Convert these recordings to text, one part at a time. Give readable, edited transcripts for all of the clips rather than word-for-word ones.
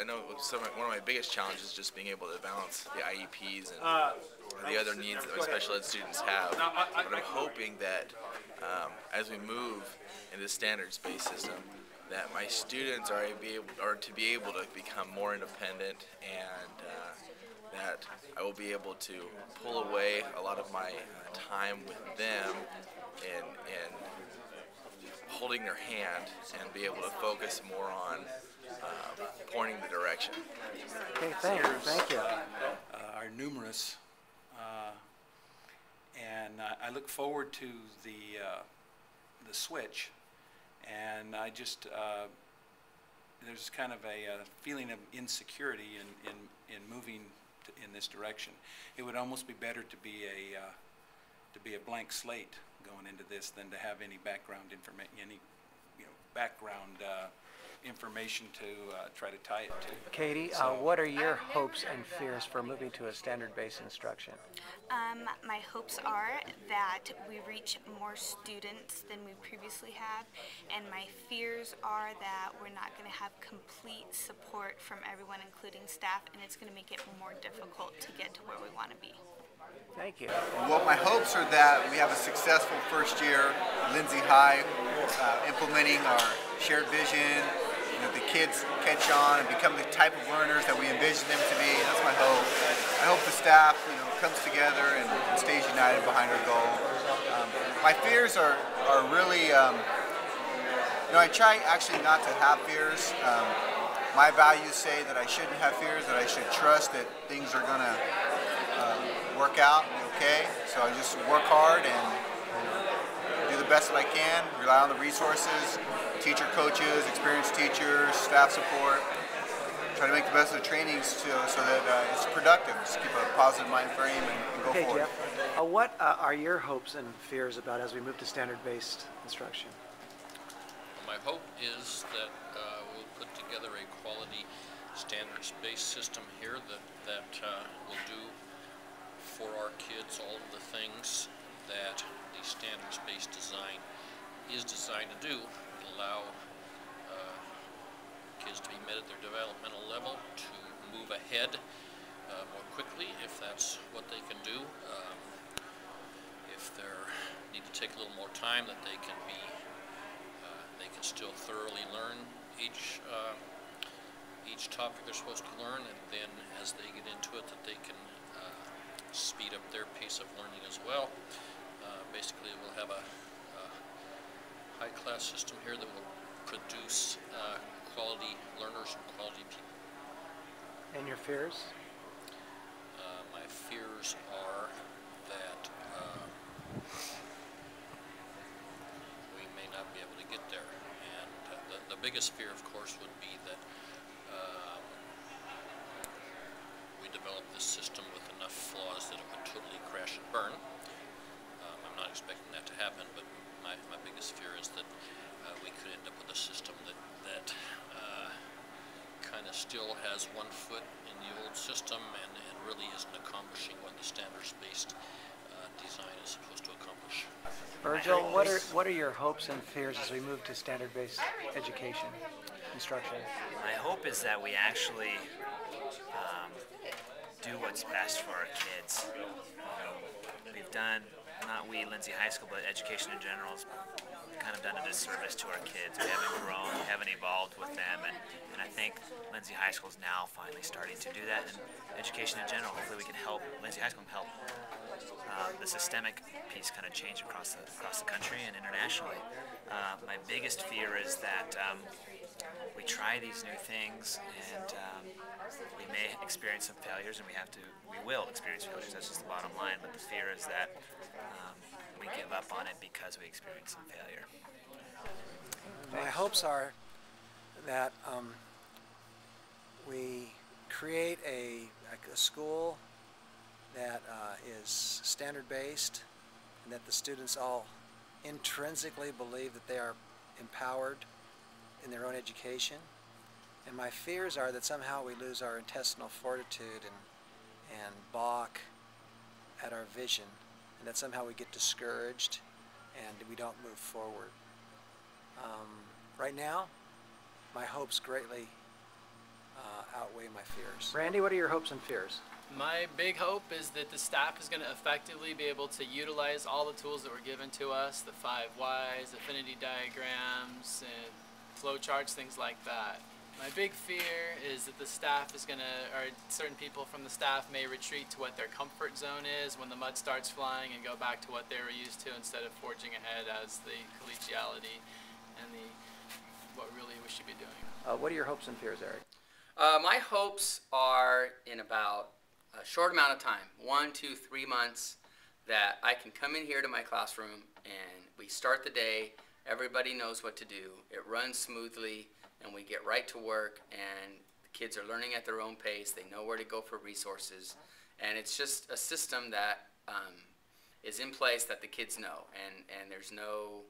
know one of my biggest challenges is just being able to balance the IEPs and the other needs that special ed students have. But I'm hoping that as we move into the standards-based system, that my students are to be able to become more independent, and that I will be able to pull away a lot of my time with them and holding their hand and be able to focus more on pointing the direction. Okay, thank you. Are numerous, and I look forward to the switch, and I just there's kind of a feeling of insecurity in moving in this direction. It would almost be better to be a blank slate going into this than to have any background information, information to try to tie it to. Katie, what are your hopes and fears for moving to a standard-based instruction? My hopes are that we reach more students than we previously have, and my fears are that we're not going to have complete support from everyone, including staff, and it's going to make it more difficult to get to where we want to be. Thank you. Well, my hopes are that we have a successful first year, Lindsay High, implementing our shared vision. The kids catch on and become the type of learners that we envision them to be. That's my hope. I hope the staff, comes together and stays united behind our goal. My fears are really, I try actually not to have fears. My values say that I shouldn't have fears, that I should trust that things are going to work out and be okay. So I just work hard and do the best that I can, rely on the resources, teacher coaches, experienced teachers, staff support. Try to make the best of the trainings so that it's productive. Just keep a positive mind frame and go forward. Jeff, what are your hopes and fears about as we move to standard-based instruction? My hope is that we'll put together a quality standards-based system here that will do for our kids all of the things that the standards-based design is designed to do. Allow kids to be met at their developmental level, to move ahead more quickly if that's what they can do. If they need to take a little more time, that they can still thoroughly learn each topic they're supposed to learn, and then as they get into it, that they can speed up their pace of learning as well. Basically, we'll have a high-class system here that will produce quality learners and quality people. And your fears? My fears are that we may not be able to get there. And the biggest fear, of course, would be that we develop this system with enough flaws that it would totally crash and burn. I'm not expecting that to happen, but my biggest fear is that we could end up with a system that kind of still has one foot in the old system and really isn't accomplishing what the standards-based design is supposed to accomplish. Virgil, what are your hopes and fears as we move to standard-based education instruction? My hope is that we actually do what's best for our kids. We've done, not we, Lindsay High School, but education in general has kind of done a disservice to our kids. We haven't grown, we haven't evolved with them, and I think Lindsay High School is now finally starting to do that, and education in general, hopefully we can help, Lindsay High School can help the systemic piece kind of change across the country and internationally. My biggest fear is that we try these new things, and we may experience some failures, and we will experience failures. That's just the bottom line. But the fear is that we give up on it because we experience some failure. My hopes are that we create a school that is standard-based, and that the students all intrinsically believe that they are empowered in their own education. And my fears are that somehow we lose our intestinal fortitude and balk at our vision, and that somehow we get discouraged and we don't move forward. Right now, my hopes greatly outweigh my fears. Randy, what are your hopes and fears? My big hope is that the staff is going to effectively be able to utilize all the tools that were given to us, the 5 whys, affinity diagrams, and flow charts, things like that. My big fear is that the staff is going to, or certain people from the staff may retreat to what their comfort zone is when the mud starts flying and go back to what they were used to instead of forging ahead as the collegiality and what really we should be doing. What are your hopes and fears, Eric? My hopes are in about a short amount of time, 1, 2, 3 months, that I can come in here to my classroom and we start the day, everybody knows what to do, it runs smoothly, and we get right to work, and the kids are learning at their own pace, they know where to go for resources, and it's just a system that is in place that the kids know, and there's no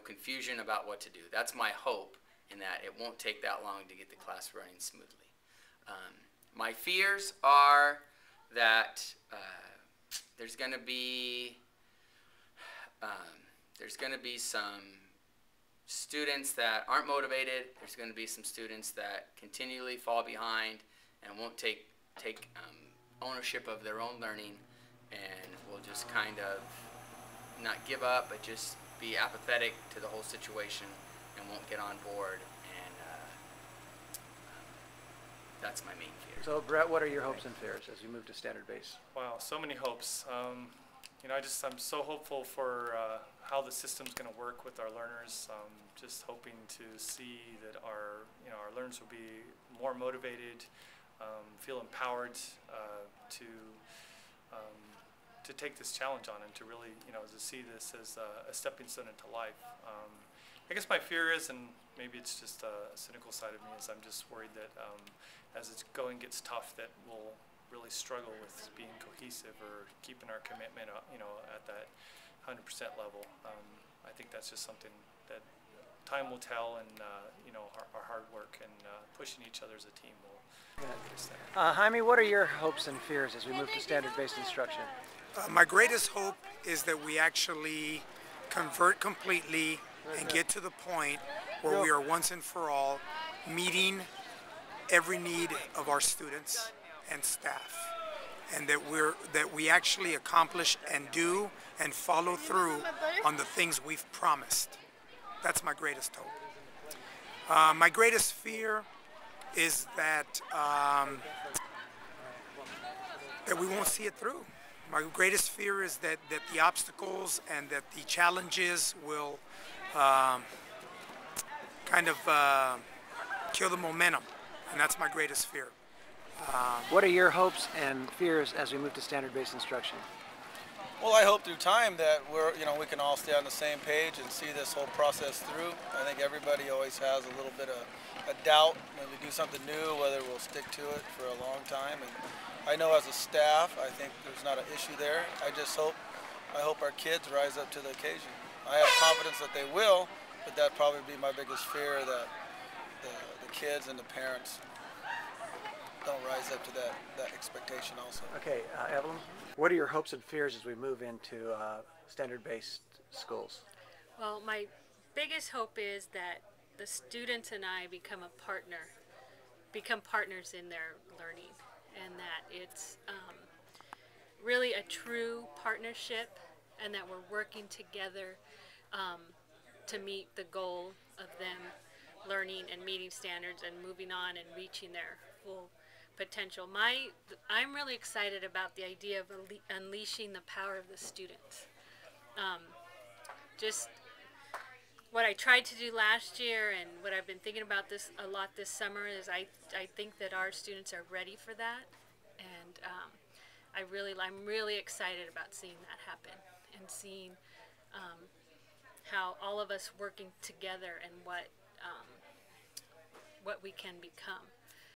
confusion about what to do. That's my hope, in that it won't take that long to get the class running smoothly. My fears are that there's going to be some students that aren't motivated. There's going to be some students that continually fall behind and won't take ownership of their own learning, and will just kind of not give up, but just be apathetic to the whole situation and won't get on board. That's my main fear. So, Brett, what are your hopes and fears as you move to standard base? Wow, so many hopes. You know, I'm so hopeful for how the system's going to work with our learners. Just hoping to see that our learners will be more motivated, feel empowered to take this challenge on, and to really, to see this as a stepping stone into life. I guess my fear is, and maybe it's just a cynical side of me, is I'm just worried that as it's going gets tough, that we'll really struggle with being cohesive or keeping our commitment, at that 100% level. I think that's just something that time will tell, and our hard work and pushing each other as a team will get us there. Jaime, what are your hopes and fears as we move to standard-based instruction? My greatest hope is that we actually convert completely and get to the point where we are once and for all meeting every need of our students and staff, and that we actually accomplish and do and follow through on the things we've promised. That's my greatest hope. My greatest fear is that we won't see it through. My greatest fear is that the obstacles and that the challenges will kind of kill the momentum, and that's my greatest fear. What are your hopes and fears as we move to standard-based instruction? Well, I hope through time that we can all stay on the same page and see this whole process through. I think everybody always has a little bit of a doubt when we do something new, whether we'll stick to it for a long time. And I know as a staff, I think there's not an issue there. I hope our kids rise up to the occasion. I have confidence that they will, but that'd probably be my biggest fear, that the kids and the parents don't rise up to that expectation also. Okay, Evelyn, what are your hopes and fears as we move into standard-based schools? Well, my biggest hope is that the students and I become partners in their learning, and that it's really a true partnership, and that we're working together to meet the goal of them learning and meeting standards and moving on and reaching their full potential. I'm really excited about the idea of unleashing the power of the students. Just what I tried to do last year, and what I've been thinking about a lot this summer, is I think that our students are ready for that, and I'm really excited about seeing that happen, and seeing how all of us working together and what we can become.